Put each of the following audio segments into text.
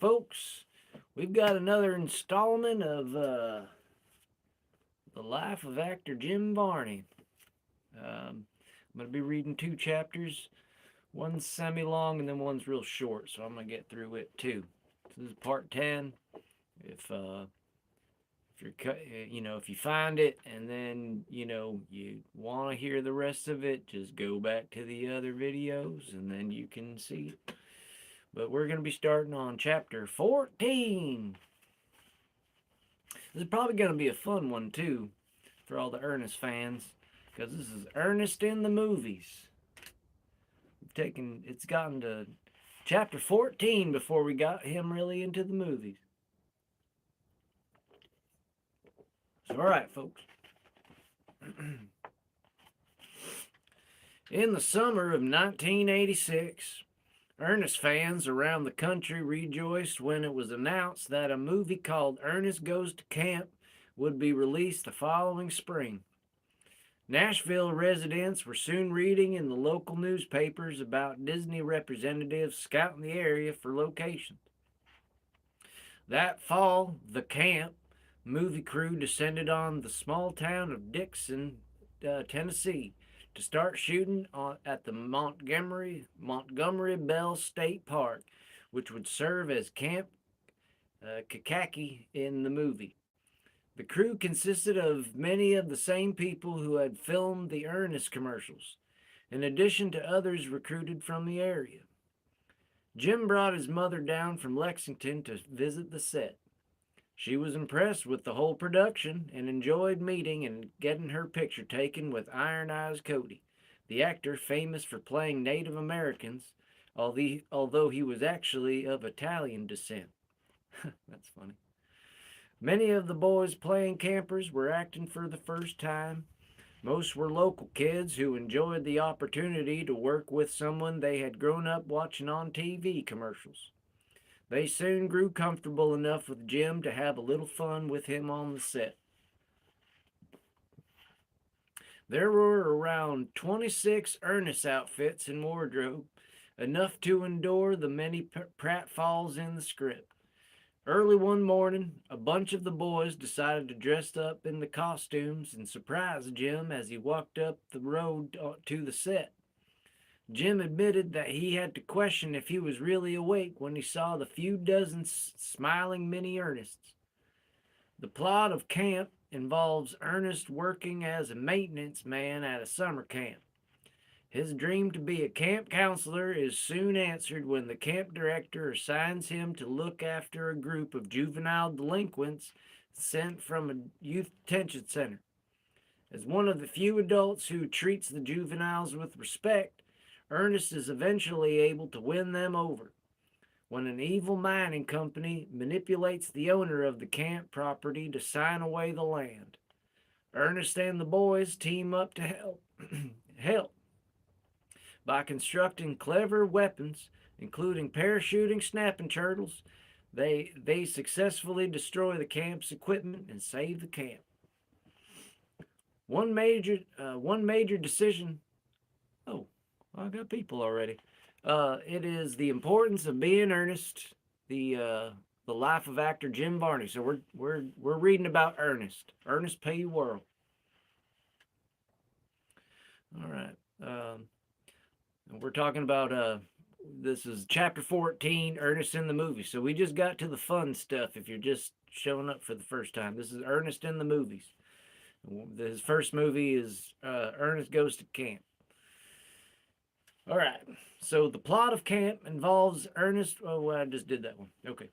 folks. We've got another installment of the life of actor Jim Varney. I'm going to be reading two chapters. One's semi-long and then one's real short, so I'm going to get through it too. This is part 10. If you're if you find it and then you want to hear the rest of it, just go back to the other videos and then you can see it. But we're going to be starting on chapter 14. This is probably going to be a fun one too for all the Ernest fans, because this is Ernest in the movies. It's gotten to chapter 14 before we got him really into the movies. So, all right, folks. In the summer of 1986, Ernest fans around the country rejoiced when it was announced that a movie called Ernest Goes to Camp would be released the following spring. Nashville residents were soon reading in the local newspapers about Disney representatives scouting the area for locations. That fall, the camp movie crew descended on the small town of Dixon, Tennessee, to start shooting at the Montgomery Bell State Park, which would serve as Camp Kakaki in the movie. The crew consisted of many of the same people who had filmed the Ernest commercials, in addition to others recruited from the area. Jim brought his mother down from Lexington to visit the set. She was impressed with the whole production and enjoyed meeting and getting her picture taken with Iron Eyes Cody, the actor famous for playing Native Americans, although he was actually of Italian descent. That's funny. Many of the boys playing campers were acting for the first time. Most were local kids who enjoyed the opportunity to work with someone they had grown up watching on TV commercials. They soon grew comfortable enough with Jim to have a little fun with him on the set. There were around 26 Ernest outfits in wardrobe, enough to endure the many pratfalls in the script. Early one morning, a bunch of the boys decided to dress up in the costumes and surprise Jim as he walked up the road to the set. Jim admitted that he had to question if he was really awake when he saw the few dozen smiling mini Ernests. The plot of Camp involves Ernest working as a maintenance man at a summer camp. His dream to be a camp counselor is soon answered when the camp director assigns him to look after a group of juvenile delinquents sent from a youth detention center. As one of the few adults who treats the juveniles with respect, Ernest is eventually able to win them over when an evil mining company manipulates the owner of the camp property to sign away the land. Ernest and the boys team up to help by constructing clever weapons, including parachuting snapping turtles. They successfully destroy the camp's equipment and save the camp. One major decision. Oh, I got people already. It is the importance of being Ernest. The life of actor Jim Varney. So we're reading about Ernest. Ernest P. Worrell. All right. We're talking about this is chapter 14, Ernest in the movie. So we just got to the fun stuff if you're just showing up for the first time. This is Ernest in the movies. His first movie is Ernest Goes to Camp. All right. So the plot of Camp involves Ernest. Oh, I just did that one. Okay.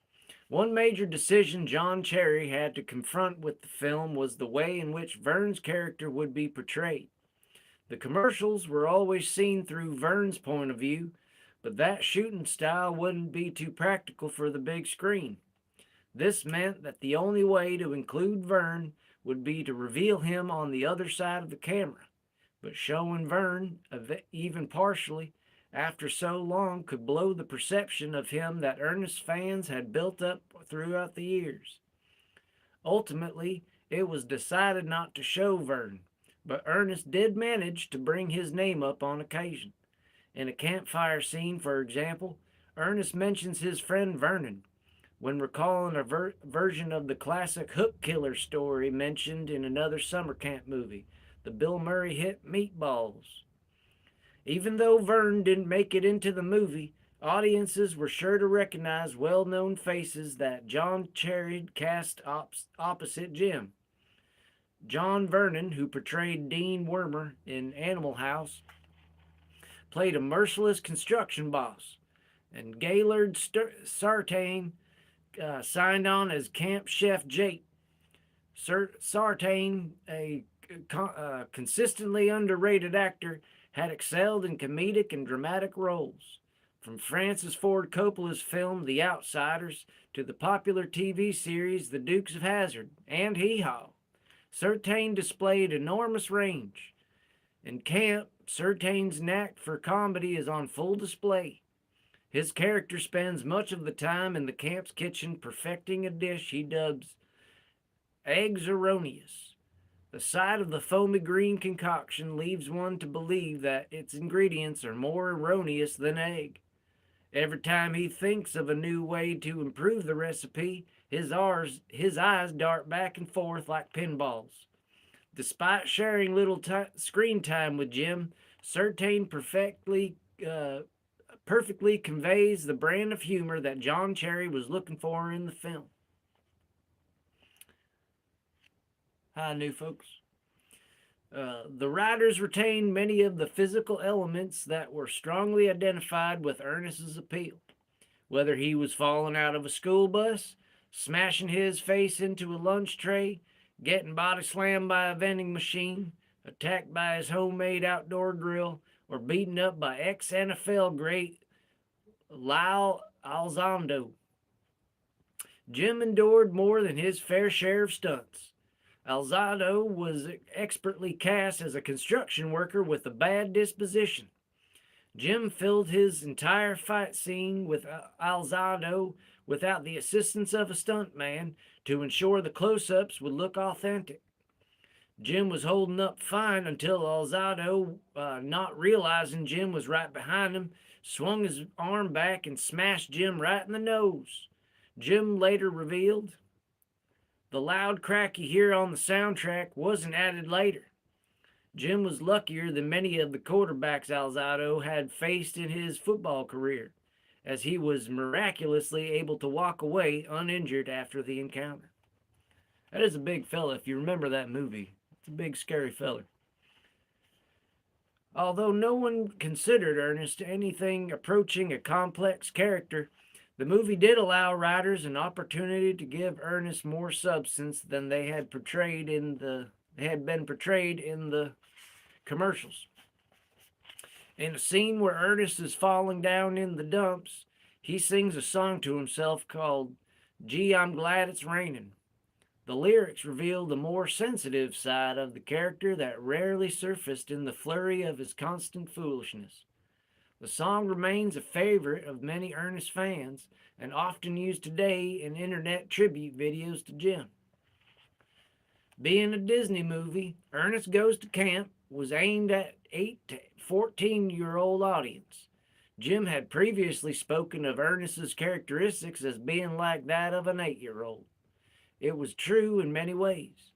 One major decision John Cherry had to confront with the film was the way in which Vern's character would be portrayed. The commercials were always seen through Vern's point of view, but that shooting style wouldn't be too practical for the big screen. This meant that the only way to include Vern would be to reveal him on the other side of the camera, but showing Vern, even partially, after so long could blow the perception of him that Ernest fans had built up throughout the years. Ultimately, it was decided not to show Vern, but Ernest did manage to bring his name up on occasion. In a campfire scene, for example, Ernest mentions his friend Vernon, when recalling a version of the classic hook killer story mentioned in another summer camp movie, the Bill Murray hit Meatballs. Even though Vern didn't make it into the movie, audiences were sure to recognize well known faces that John Cherry cast opposite Jim. John Vernon, who portrayed Dean Wormer in Animal House, played a merciless construction boss, and Gaylord Sartain signed on as Camp Chef Jake. Sartain, a consistently underrated actor, had excelled in comedic and dramatic roles. From Francis Ford Coppola's film The Outsiders to the popular TV series The Dukes of Hazzard and Hee Haw, Sartain displayed enormous range. In camp, Sartain's knack for comedy is on full display. His character spends much of the time in the camp's kitchen perfecting a dish he dubs eggs erroneous. The sight of the foamy green concoction leaves one to believe that its ingredients are more erroneous than egg. Every time he thinks of a new way to improve the recipe, his eyes dart back and forth like pinballs. Despite sharing little screen time with Jim, Sartain perfectly conveys the brand of humor that John Cherry was looking for in the film. Hi, new folks. The writers retained many of the physical elements that were strongly identified with Ernest's appeal. Whether he was falling out of a school bus, smashing his face into a lunch tray, getting body slammed by a vending machine, attacked by his homemade outdoor grill, or beaten up by ex-NFL great Lyle Alzado, Jim endured more than his fair share of stunts. Alzado was expertly cast as a construction worker with a bad disposition. Jim filled his entire fight scene with Alzado without the assistance of a stuntman to ensure the close-ups would look authentic. Jim was holding up fine until Alzado, not realizing Jim was right behind him, swung his arm back and smashed Jim right in the nose. Jim later revealed, "The loud crack you hear on the soundtrack wasn't added later." Jim was luckier than many of the quarterbacks Alzado had faced in his football career, as he was miraculously able to walk away uninjured after the encounter. That is a big fella, if you remember that movie. It's a big, scary fella. Although no one considered Ernest anything approaching a complex character, the movie did allow writers an opportunity to give Ernest more substance than they had been portrayed in the commercials. In a scene where Ernest is falling down in the dumps, he sings a song to himself called "Gee, I'm Glad It's Raining." The lyrics reveal the more sensitive side of the character that rarely surfaced in the flurry of his constant foolishness. The song remains a favorite of many Ernest fans and often used today in internet tribute videos to Jim. Being a Disney movie, Ernest Goes to Camp was aimed at 8 to 14-year-old audience. Jim had previously spoken of Ernest's characteristics as being like that of an 8-year-old. It was true in many ways.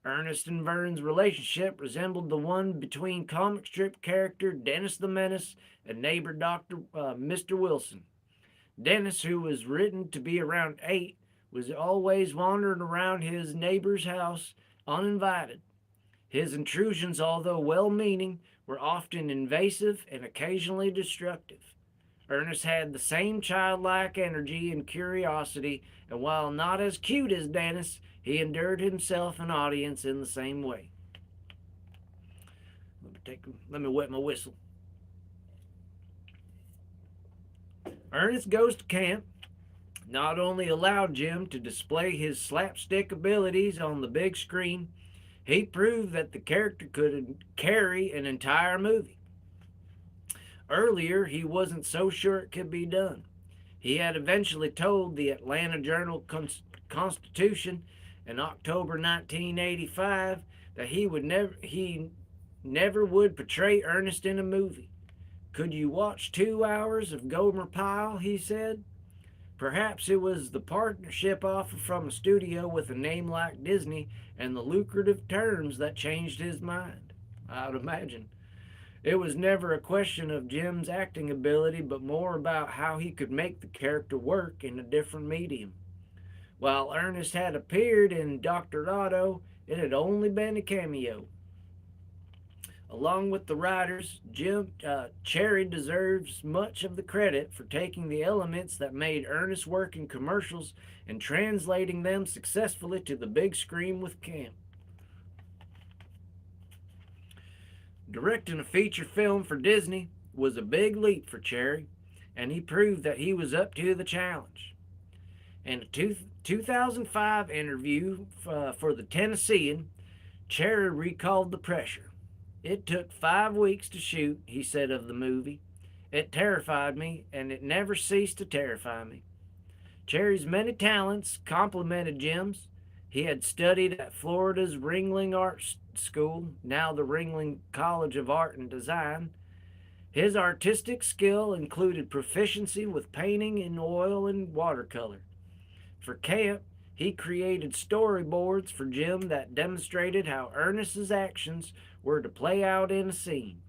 Ernest and Vern's relationship resembled the one between comic strip character Dennis the Menace and neighbor Mr. Wilson. Dennis, who was written to be around 8, was always wandering around his neighbor's house uninvited. His intrusions, although well-meaning, were often invasive and occasionally destructive. Ernest had the same childlike energy and curiosity, and while not as cute as Dennis, he endured himself an audience in the same way. Let me wet my whistle. Ernest Goes to Camp not only allowed Jim to display his slapstick abilities on the big screen, he proved that the character could carry an entire movie. Earlier, he wasn't so sure it could be done. He had eventually told the Atlanta Journal-Constitution in October 1985 that he never would portray Ernest in a movie. "Could you watch 2 hours of Gomer Pyle?" he said. Perhaps it was the partnership offer from a studio with a name like Disney and the lucrative terms that changed his mind. I would imagine. It was never a question of Jim's acting ability, but more about how he could make the character work in a different medium. While Ernest had appeared in Dr. Otto, it had only been a cameo. Along with the writers, Cherry deserves much of the credit for taking the elements that made Ernest work in commercials and translating them successfully to the big screen with Camp. Directing a feature film for Disney was a big leap for Cherry, and he proved that he was up to the challenge. In a 2005 interview for the Tennessean, Cherry recalled the pressure. It took 5 weeks to shoot, he said of the movie. It terrified me, and it never ceased to terrify me. Cherry's many talents complemented Jim's. He had studied at Florida's Ringling Art School, now the Ringling College of Art and Design. His artistic skill included proficiency with painting in oil and watercolor. For camp, he created storyboards for Jim that demonstrated how Ernest's actions were to play out in a scene.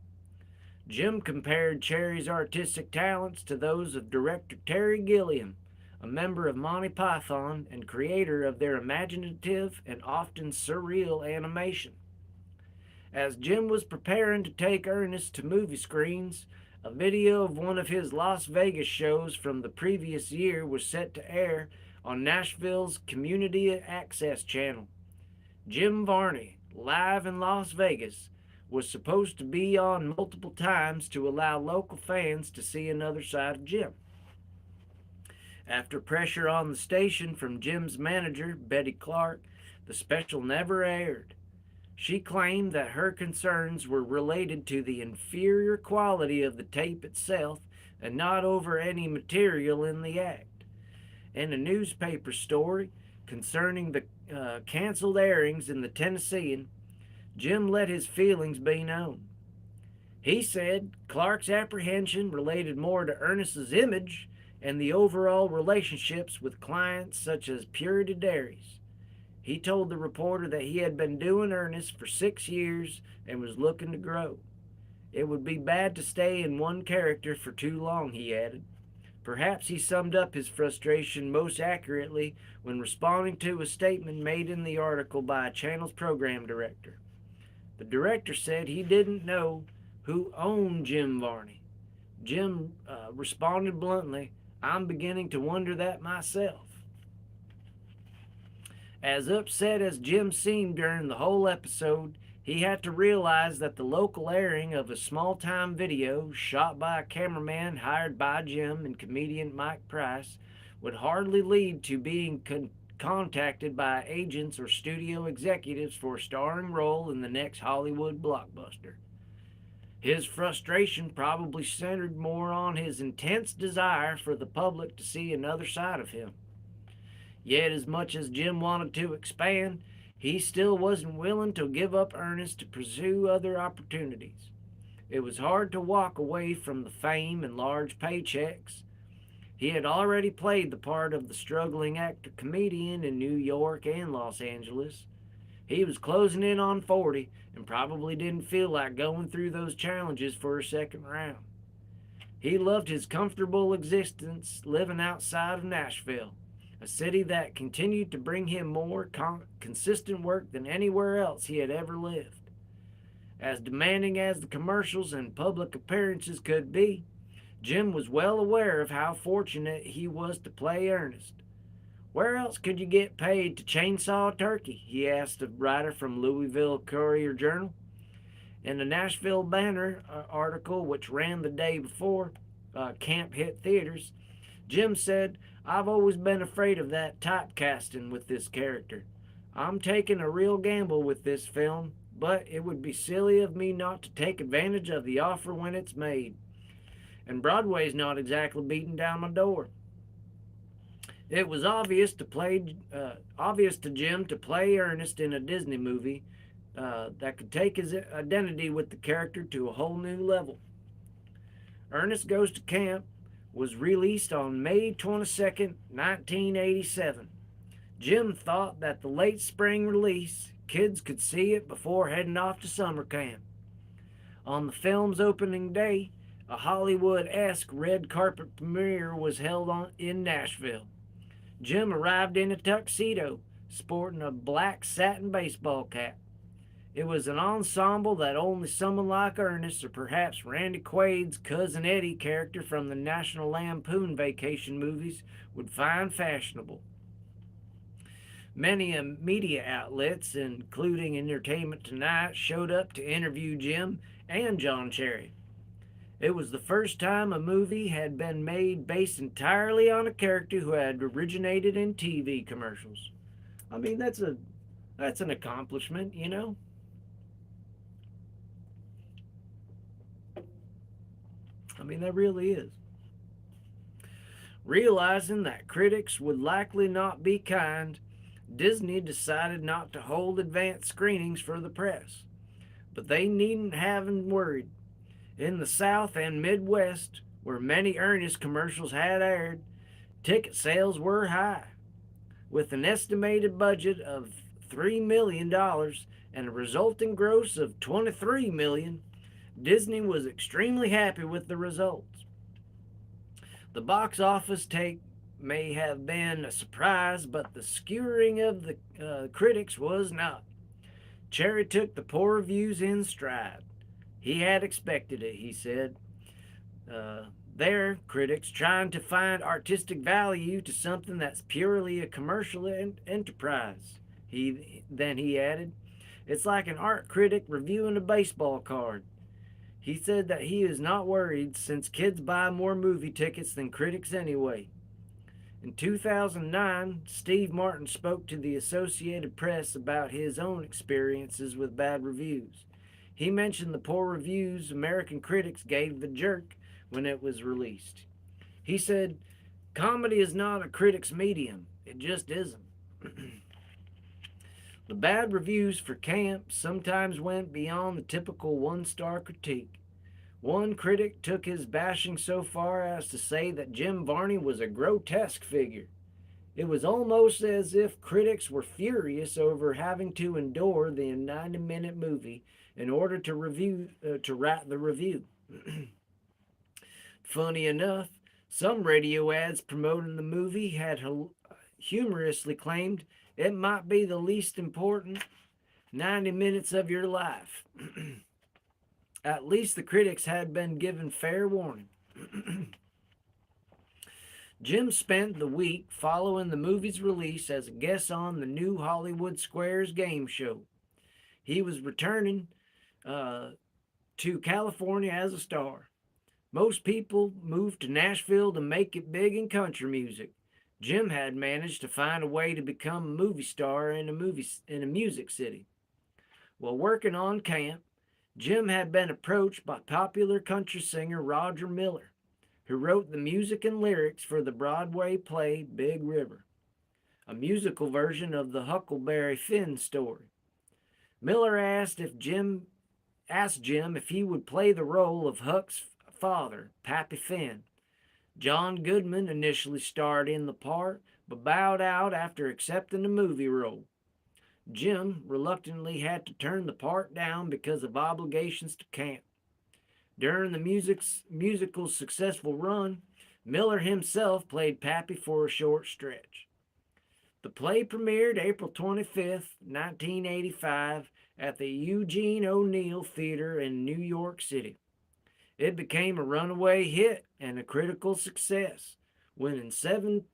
Jim compared Cherry's artistic talents to those of director Terry Gilliam, a member of Monty Python and creator of their imaginative and often surreal animation. As Jim was preparing to take Ernest to movie screens, a video of one of his Las Vegas shows from the previous year was set to air on Nashville's Community Access Channel. Jim Varney, live in Las Vegas, was supposed to be on multiple times to allow local fans to see another side of Jim. After pressure on the station from Jim's manager, Betty Clark, the special never aired. She claimed that her concerns were related to the inferior quality of the tape itself and not over any material in the act. In a newspaper story concerning the canceled airings in the Tennessean, Jim let his feelings be known. He said Clark's apprehension related more to Ernest's image and the overall relationships with clients such as Purity Dairies. He told the reporter that he had been doing Ernest for 6 years and was looking to grow. It would be bad to stay in one character for too long, he added. Perhaps he summed up his frustration most accurately when responding to a statement made in the article by a channel's program director. The director said he didn't know who owned Jim Varney. Jim responded bluntly, "I'm beginning to wonder that myself." As upset as Jim seemed during the whole episode, he had to realize that the local airing of a small-time video shot by a cameraman hired by Jim and comedian Mike Price would hardly lead to being contacted by agents or studio executives for a starring role in the next Hollywood blockbuster. His frustration probably centered more on his intense desire for the public to see another side of him. Yet, as much as Jim wanted to expand, he still wasn't willing to give up Ernest to pursue other opportunities. It was hard to walk away from the fame and large paychecks. He had already played the part of the struggling actor-comedian in New York and Los Angeles. He was closing in on 40 and probably didn't feel like going through those challenges for a second round. He loved his comfortable existence living outside of Nashville, a city that continued to bring him more consistent work than anywhere else he had ever lived. As demanding as the commercials and public appearances could be, Jim was well aware of how fortunate he was to play Ernest. "Where else could you get paid to chainsaw a turkey?" he asked a writer from Louisville Courier-Journal. In the Nashville Banner article, which ran the day before Camp hit theaters, Jim said, "I've always been afraid of that typecasting with this character. I'm taking a real gamble with this film, but it would be silly of me not to take advantage of the offer when it's made. And Broadway's not exactly beating down my door." It was obvious to Jim to play Ernest in a Disney movie that could take his identity with the character to a whole new level. Ernest Goes to Camp was released on May 22nd, 1987. Jim thought that the late spring release, kids could see it before heading off to summer camp. On the film's opening day, a Hollywood-esque red carpet premiere was held in Nashville. Jim arrived in a tuxedo, sporting a black satin baseball cap. It was an ensemble that only someone like Ernest or perhaps Randy Quaid's Cousin Eddie character from the National Lampoon Vacation movies would find fashionable. Many media outlets, including Entertainment Tonight, showed up to interview Jim and John Cherry. It was the first time a movie had been made based entirely on a character who had originated in TV commercials. I mean, that's an accomplishment, you know? I mean, that really is. Realizing that critics would likely not be kind, Disney decided not to hold advanced screenings for the press. But they needn't have worried. In the South and Midwest, where many Ernest commercials had aired, ticket sales were high. With an estimated budget of $3 million and a resulting gross of $23 million, Disney was extremely happy with the results. The box office take may have been a surprise, but the skewering of the critics was not. Cherry took the poor reviews in stride. He had expected it, he said. Their critics trying to find artistic value to something that's purely a commercial enterprise. Then he added, it's like an art critic reviewing a baseball card. He said that he is not worried since kids buy more movie tickets than critics anyway. In 2009, Steve Martin spoke to the Associated Press about his own experiences with bad reviews. He mentioned the poor reviews American critics gave The Jerk when it was released. He said, comedy is not a critic's medium. It just isn't. The bad reviews for Camp sometimes went beyond the typical one-star critique. One critic took his bashing so far as to say that Jim Varney was a grotesque figure. It was almost as if critics were furious over having to endure the 90-minute movie in order to write the review. Funny enough, some radio ads promoting the movie had humorously claimed it might be the least important 90 minutes of your life. At least the critics had been given fair warning. Jim spent the week following the movie's release as a guest on the new Hollywood Squares game show. He was returning to California as a star. Most people moved to Nashville to make it big in country music. Jim had managed to find a way to become a movie star in a music city. While working on Camp, Jim had been approached by popular country singer Roger Miller, who wrote the music and lyrics for the Broadway play Big River, a musical version of the Huckleberry Finn story. Miller asked Jim if he would play the role of Huck's father, Pappy Finn. John Goodman initially starred in the part, but bowed out after accepting the movie role. Jim reluctantly had to turn the part down because of obligations to Camp. During the musical's successful run, Miller himself played Pappy for a short stretch. The play premiered April 25th, 1985 at the Eugene O'Neill Theater in New York City. It became a runaway hit and a critical success, winning seven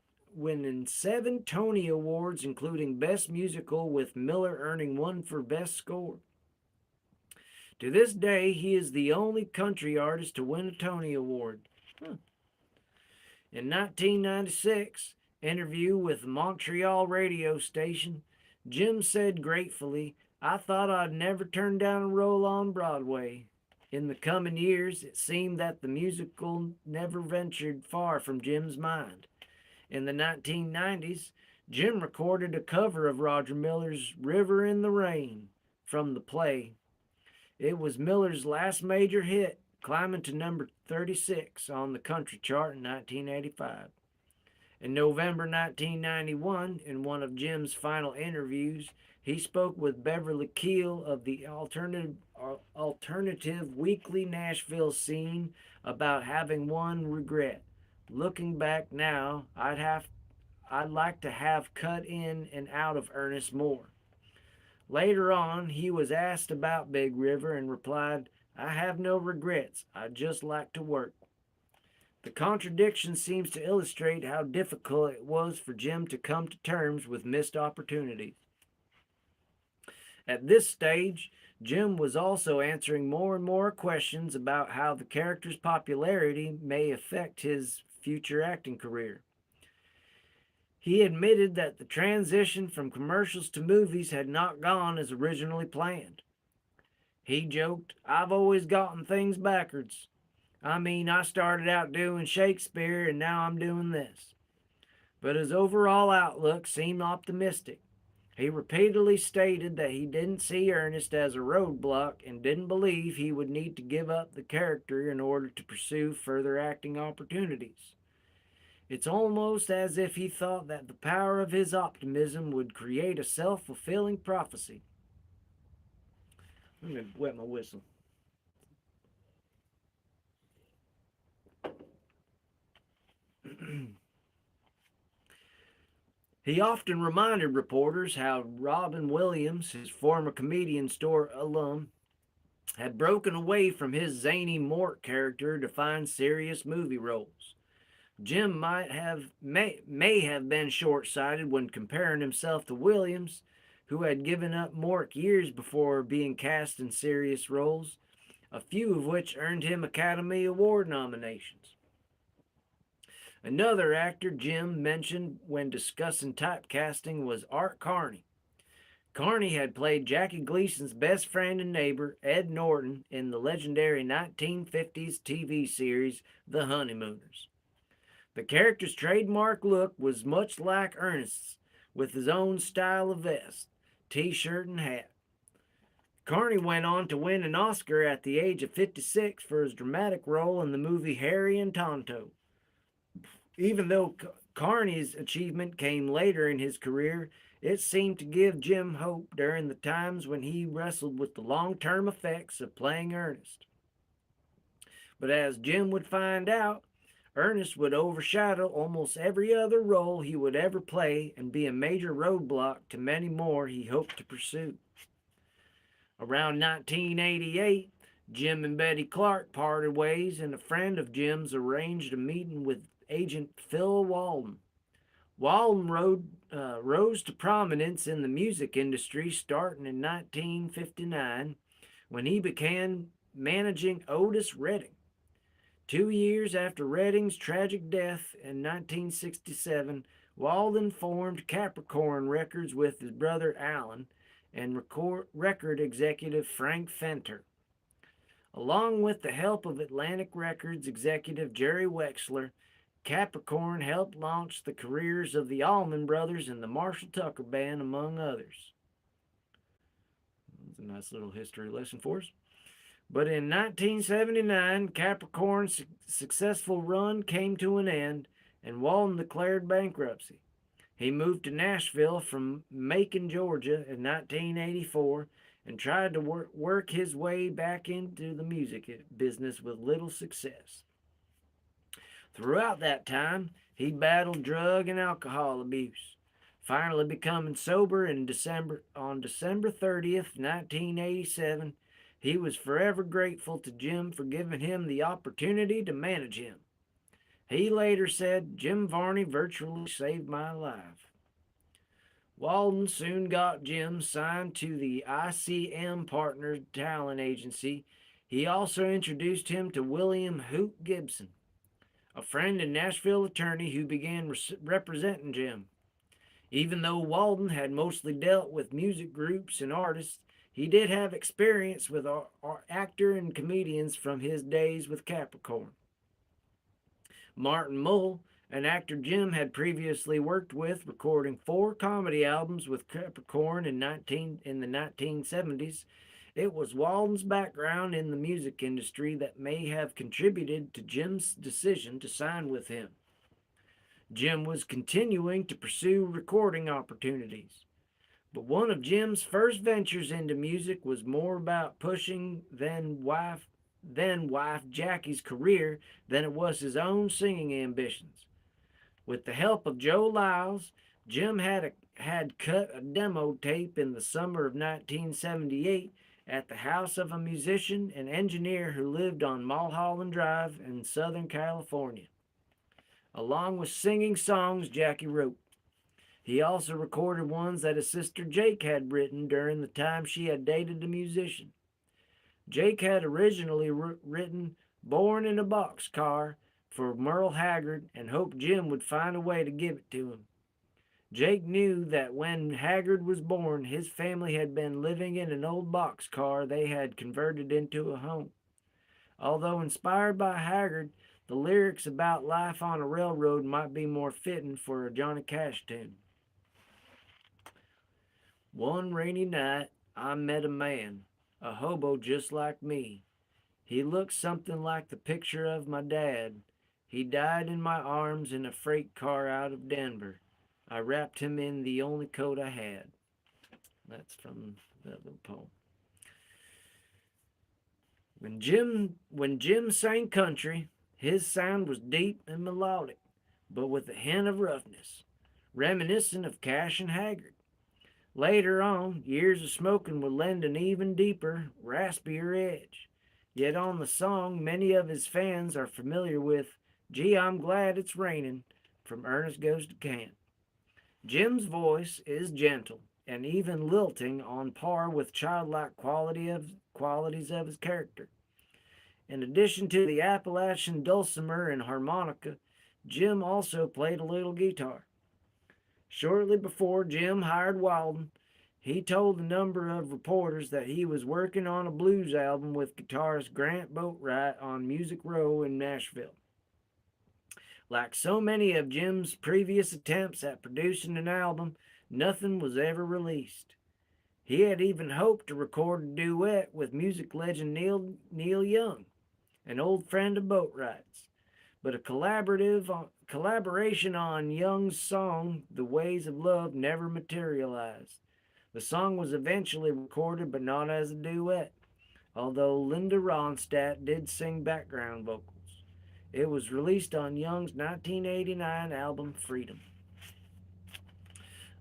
Tony Awards, including Best Musical, with Miller earning one for Best Score. To this day, he is the only country artist to win a Tony Award. In 1996, interview with the Montreal radio station, Jim said gratefully, I thought I'd never turn down a role on Broadway. In the coming years, it seemed that the musical never ventured far from Jim's mind. In the 1990s, Jim recorded a cover of Roger Miller's River in the Rain from the play. It was Miller's last major hit, climbing to number 36 on the country chart in 1985. In November 1991, in one of Jim's final interviews, he spoke with Beverly Keel of the alternative weekly Nashville scene about having one regret. Looking back now, I'd like to have cut in and out of Ernest more. Later on, he was asked about Big River and replied, I have no regrets. I just like to work. The contradiction seems to illustrate how difficult it was for Jim to come to terms with missed opportunities. At this stage, Jim was also answering more and more questions about how the character's popularity may affect his future acting career. He admitted that the transition from commercials to movies had not gone as originally planned. He joked, I've always gotten things backwards. I mean, I started out doing Shakespeare and now I'm doing this. But his overall outlook seemed optimistic. He repeatedly stated that he didn't see Ernest as a roadblock and didn't believe he would need to give up the character in order to pursue further acting opportunities. It's almost as if he thought that the power of his optimism would create a self-fulfilling prophecy. I'm going to wet my whistle. He often reminded reporters how Robin Williams, his former comedian store alum, had broken away from his zany Mort character to find serious movie roles. Jim may have been short-sighted when comparing himself to Williams, who had given up Mort years before being cast in serious roles, a few of which earned him Academy Award nominations. Another actor Jim mentioned when discussing typecasting was Art Carney. Carney had played Jackie Gleason's best friend and neighbor, Ed Norton, in the legendary 1950s TV series The Honeymooners. The character's trademark look was much like Ernest's, with his own style of vest, t-shirt, and hat. Carney went on to win an Oscar at the age of 56 for his dramatic role in the movie Harry and Tonto. Even though Carney's achievement came later in his career, it seemed to give Jim hope during the times when he wrestled with the long-term effects of playing Ernest. But as Jim would find out, Ernest would overshadow almost every other role he would ever play and be a major roadblock to many more he hoped to pursue. Around 1988, Jim and Betty Clark parted ways, and a friend of Jim's arranged a meeting with agent Phil Walden. Walden rose to prominence in the music industry starting in 1959 when he began managing Otis Redding. 2 years after Redding's tragic death in 1967, Walden formed Capricorn Records with his brother Alan and record executive Frank Fenter. Along with the help of Atlantic Records executive Jerry Wexler, Capricorn helped launch the careers of the Allman Brothers and the Marshall Tucker Band, among others. That's a nice little history lesson for us. But in 1979, Capricorn's successful run came to an end, and Walden declared bankruptcy. He moved to Nashville from Macon, Georgia in 1984 and tried to work his way back into the music business with little success. Throughout that time, he battled drug and alcohol abuse, finally becoming sober on December 30th, 1987. He was forever grateful to Jim for giving him the opportunity to manage him. He later said, Jim Varney virtually saved my life. Walden soon got Jim signed to the ICM Partners talent agency. He also introduced him to William Hoot Gibson, a friend and Nashville attorney who began representing Jim. Even though Walden had mostly dealt with music groups and artists, he did have experience with actor and comedians from his days with Capricorn. Martin Mull, an actor Jim had previously worked with, recording 4 comedy albums with Capricorn in the 1970s, It was Walden's background in the music industry that may have contributed to Jim's decision to sign with him. Jim was continuing to pursue recording opportunities, but one of Jim's first ventures into music was more about pushing then wife Jackie's career than it was his own singing ambitions. With the help of Joe Lyles, Jim had cut a demo tape in the summer of 1978 at the house of a musician and engineer who lived on Mulholland Drive in Southern California, along with singing songs Jackie wrote. He also recorded ones that his sister Jake had written during the time she had dated the musician. Jake had originally written Born in a Boxcar for Merle Haggard and hoped Jim would find a way to give it to him. Jake knew that when Haggard was born, his family had been living in an old boxcar they had converted into a home. Although inspired by Haggard, the lyrics about life on a railroad might be more fitting for a Johnny Cash tune. One rainy night, I met a man, a hobo just like me. He looked something like the picture of my dad. He died in my arms in a freight car out of Denver. I wrapped him in the only coat I had. That's from that little poem. When Jim sang country, his sound was deep and melodic, but with a hint of roughness, reminiscent of Cash and Haggard. Later on, years of smoking would lend an even deeper, raspier edge. Yet on the song, many of his fans are familiar with Gee, I'm Glad It's Raining from Ernest Goes to Camp. Jim's voice is gentle and even lilting, on par with childlike qualities of his character. In addition to the Appalachian dulcimer and harmonica, Jim also played a little guitar. Shortly before Jim hired Walden, he told a number of reporters that he was working on a blues album with guitarist Grant Boatwright on Music Row in Nashville. Like so many of Jim's previous attempts at producing an album, nothing was ever released. He had even hoped to record a duet with music legend Neil Young, an old friend of Boatwright's, but a collaboration on Young's song The Ways of Love never materialized. The song was eventually recorded, but not as a duet, although Linda Ronstadt did sing background vocals. It was released on Young's 1989 album Freedom.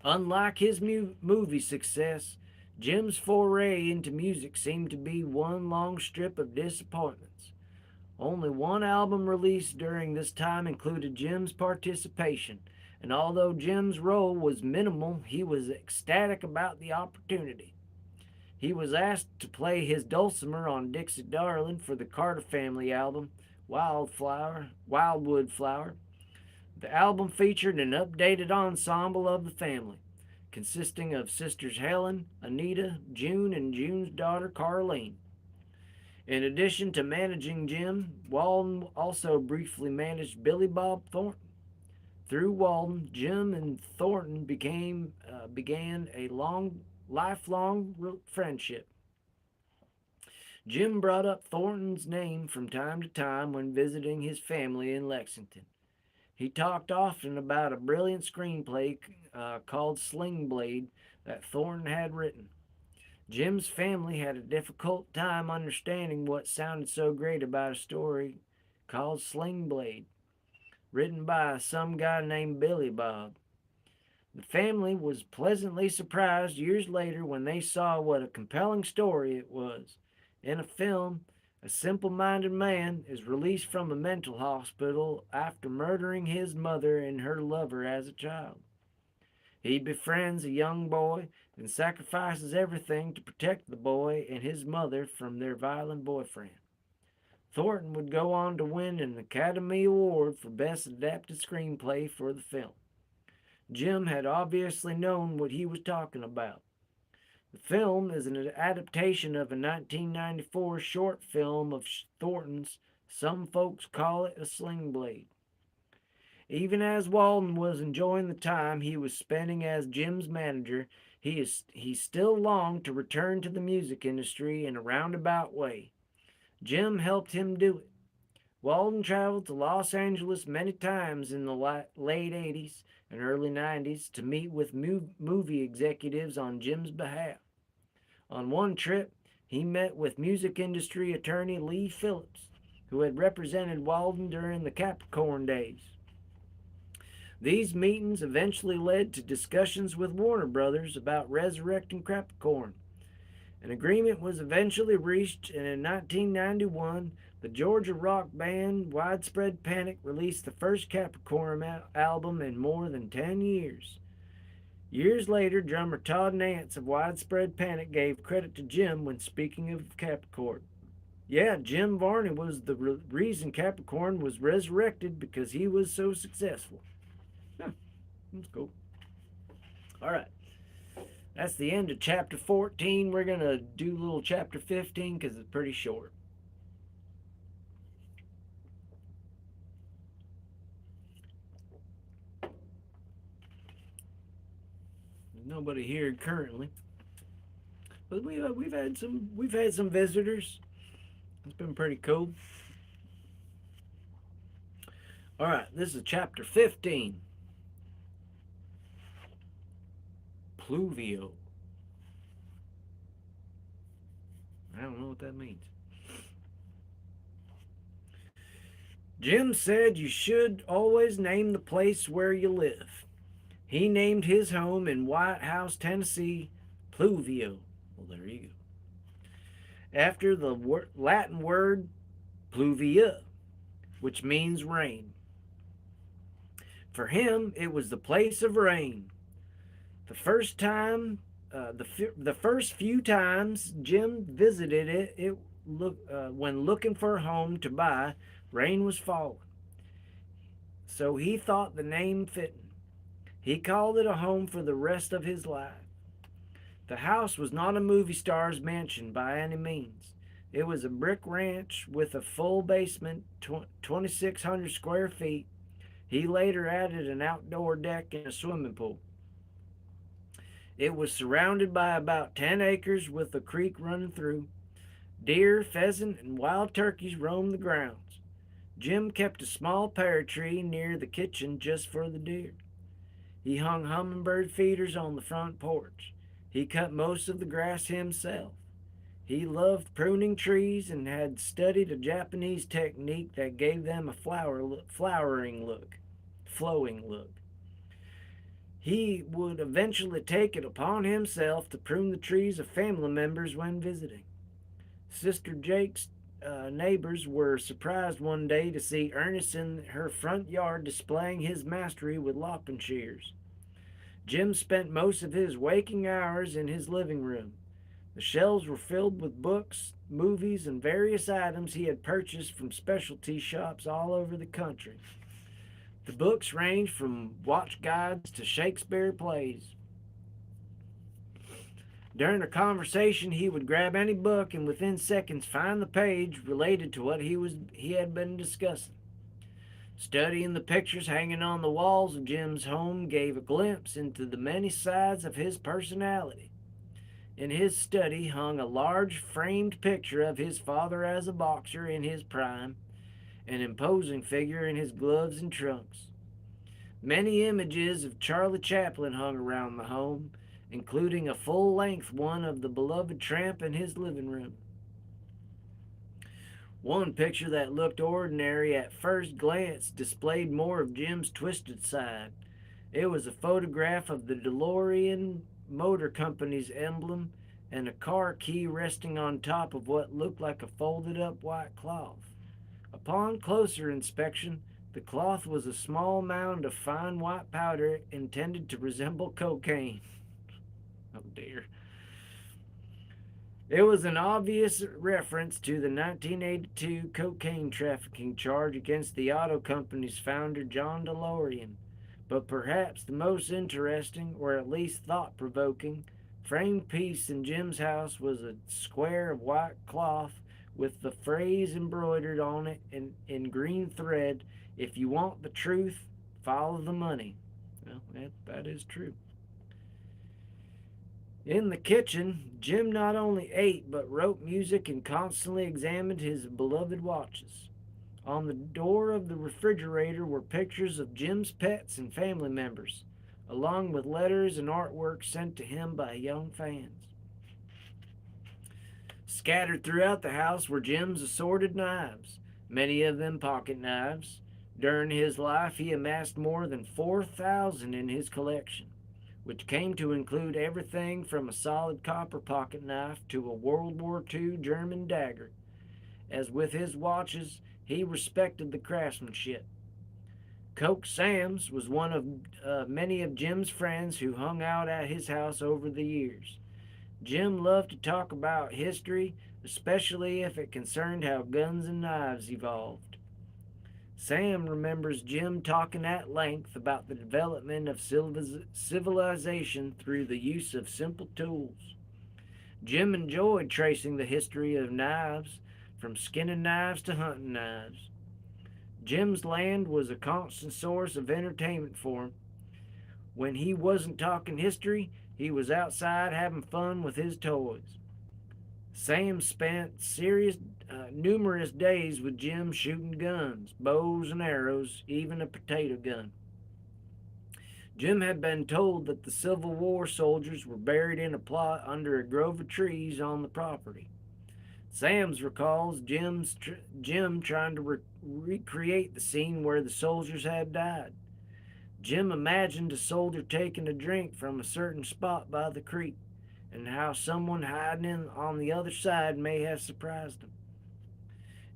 Unlike his movie success, Jim's foray into music seemed to be one long strip of disappointments. Only one album released during this time included Jim's participation, and although Jim's role was minimal, he was ecstatic about the opportunity. He was asked to play his dulcimer on Dixie Darling for the Carter Family album, Wildwood Flower. The album featured an updated ensemble of the family, consisting of sisters Helen, Anita, June, and June's daughter Carlene. In addition to managing Jim, Walden also briefly managed Billy Bob Thornton. Through Walden, Jim and Thornton began a lifelong friendship. Jim brought up Thornton's name from time to time when visiting his family in Lexington. He talked often about a brilliant screenplay called Sling Blade that Thornton had written. Jim's family had a difficult time understanding what sounded so great about a story called Sling Blade, written by some guy named Billy Bob. The family was pleasantly surprised years later when they saw what a compelling story it was. In a film, a simple-minded man is released from a mental hospital after murdering his mother and her lover as a child. He befriends a young boy and sacrifices everything to protect the boy and his mother from their violent boyfriend. Thornton would go on to win an Academy Award for Best Adapted Screenplay for the film. Jim had obviously known what he was talking about. The film is an adaptation of a 1994 short film of Thornton's. Some folks call it a Sling Blade. Even as Walden was enjoying the time he was spending as Jim's manager, he still longed to return to the music industry in a roundabout way. Jim helped him do it. Walden traveled to Los Angeles many times in the late 80s and early 90s to meet with movie executives on Jim's behalf. On one trip, he met with music industry attorney Lee Phillips, who had represented Walden during the Capricorn days. These meetings eventually led to discussions with Warner Brothers about resurrecting Capricorn. An agreement was eventually reached, and in 1991, the Georgia rock band Widespread Panic released the first Capricorn album in more than 10 years. Years later, drummer Todd Nance of Widespread Panic gave credit to Jim when speaking of Capricorn. Yeah, Jim Varney was the reason Capricorn was resurrected because he was so successful. Huh, that's cool. All right. That's the end of chapter 14. We're going to do a little chapter 15 because it's pretty short. There's nobody here currently, but we've had some visitors. It's been pretty cool. All right, this is chapter 15. Pluvio. I don't know what that means. Jim said you should always name the place where you live. He named his home in White House, Tennessee, Pluvio. Well, there you go. After the Latin word pluvia, which means rain. For him, it was the place of rain. The first few times Jim visited when looking for a home to buy, rain was falling. So he thought the name fitting. He called it a home for the rest of his life. The house was not a movie star's mansion by any means. It was a brick ranch with a full basement, 2,600 square feet. He later added an outdoor deck and a swimming pool. It was surrounded by about 10 acres with a creek running through. Deer, pheasant, and wild turkeys roamed the grounds. Jim kept a small pear tree near the kitchen just for the deer. He hung hummingbird feeders on the front porch. He cut most of the grass himself. He loved pruning trees and had studied a Japanese technique that gave them a flowing look. He would eventually take it upon himself to prune the trees of family members when visiting. Sister Jake's neighbors were surprised one day to see Ernest in her front yard displaying his mastery with lopping shears. Jim spent most of his waking hours in his living room. The shelves were filled with books, movies, and various items he had purchased from specialty shops all over the country. The books ranged from watch guides to Shakespeare plays. During a conversation, he would grab any book and within seconds find the page related to what he had been discussing. Studying the pictures hanging on the walls of Jim's home gave a glimpse into the many sides of his personality. In his study hung a large framed picture of his father as a boxer in his prime, an imposing figure in his gloves and trunks. Many images of Charlie Chaplin hung around the home, including a full-length one of the beloved tramp in his living room. One picture that looked ordinary at first glance displayed more of Jim's twisted side. It was a photograph of the DeLorean Motor Company's emblem and a car key resting on top of what looked like a folded-up white cloth. Upon closer inspection, the cloth was a small mound of fine white powder intended to resemble cocaine. Oh dear. It was an obvious reference to the 1982 cocaine trafficking charge against the auto company's founder, John DeLorean. But perhaps the most interesting, or at least thought-provoking, framed piece in Jim's house was a square of white cloth with the phrase embroidered on it in green thread, "If you want the truth, follow the money. Well, that is true. In the kitchen, Jim not only ate but wrote music and constantly examined his beloved watches. On the door of the refrigerator were pictures of Jim's pets and family members, along with letters and artwork sent to him by young fans. Scattered throughout the house were Jim's assorted knives, many of them pocket knives. During his life, he amassed more than 4,000 in his collection, which came to include everything from a solid copper pocket knife to a World War II German dagger. As with his watches, he respected the craftsmanship. Coke Sam's was one of many of Jim's friends who hung out at his house over the years. Jim loved to talk about history, especially if it concerned how guns and knives evolved. Sam remembers Jim talking at length about the development of civilization through the use of simple tools. Jim enjoyed tracing the history of knives, from skinning knives to hunting knives. Jim's land was a constant source of entertainment for him. When he wasn't talking history, he was outside having fun with his toys. Sam spent numerous days with Jim shooting guns, bows and arrows, even a potato gun. Jim had been told that the Civil War soldiers were buried in a plot under a grove of trees on the property. Sam's recalls Jim trying to recreate the scene where the soldiers had died. Jim imagined a soldier taking a drink from a certain spot by the creek, and how someone hiding on the other side may have surprised him.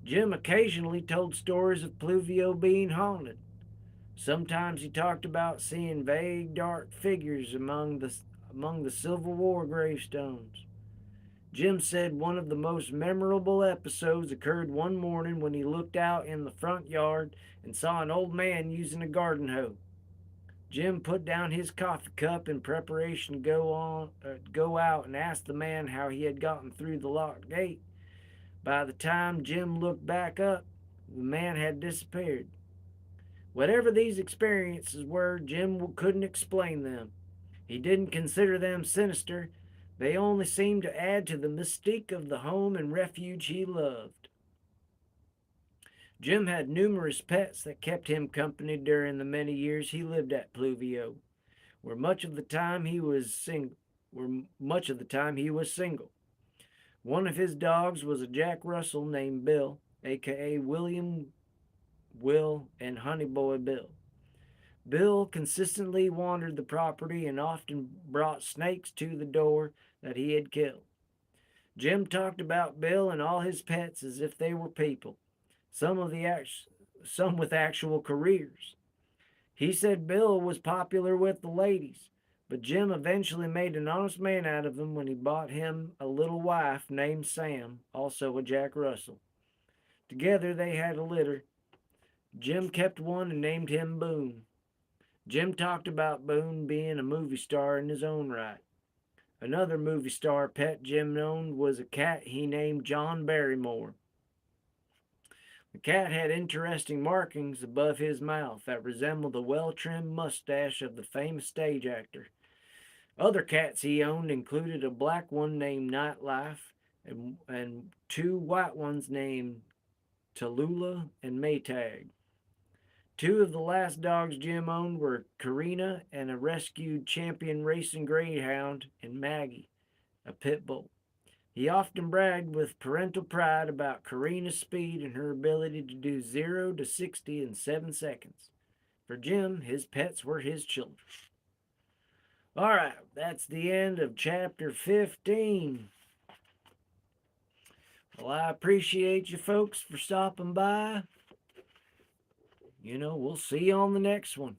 Jim occasionally told stories of Pluvio being haunted. Sometimes he talked about seeing vague dark figures among the Civil War gravestones. Jim said one of the most memorable episodes occurred one morning when he looked out in the front yard and saw an old man using a garden hoe. Jim put down his coffee cup in preparation to go out and asked the man how he had gotten through the locked gate. By the time Jim looked back up, the man had disappeared. Whatever these experiences were, Jim couldn't explain them. He didn't consider them sinister. They only seemed to add to the mystique of the home and refuge he loved. Jim had numerous pets that kept him company during the many years he lived at Pluvio, where much of the time he was single. One of his dogs was a Jack Russell named Bill, aka William Will and Honey Boy Bill. Bill consistently wandered the property and often brought snakes to the door that he had killed. Jim talked about Bill and all his pets as if they were people, some of the some with actual careers. He said Bill was popular with the ladies, but Jim eventually made an honest man out of him when he bought him a little wife named Sam, also a Jack Russell. Together they had a litter. Jim kept one and named him Boone. Jim talked about Boone being a movie star in his own right. Another movie star pet Jim owned was a cat he named John Barrymore. The cat had interesting markings above his mouth that resembled the well-trimmed mustache of the famous stage actor. Other cats he owned included a black one named Nightlife and two white ones named Tallulah and Maytag. Two of the last dogs Jim owned were Karina and a rescued champion racing greyhound, and Maggie, a pit bull. He often bragged with parental pride about Karina's speed and her ability to do 0 to 60 in 7 seconds. For Jim, his pets were his children. All right, that's the end of chapter 15. Well, I appreciate you folks for stopping by. We'll see you on the next one.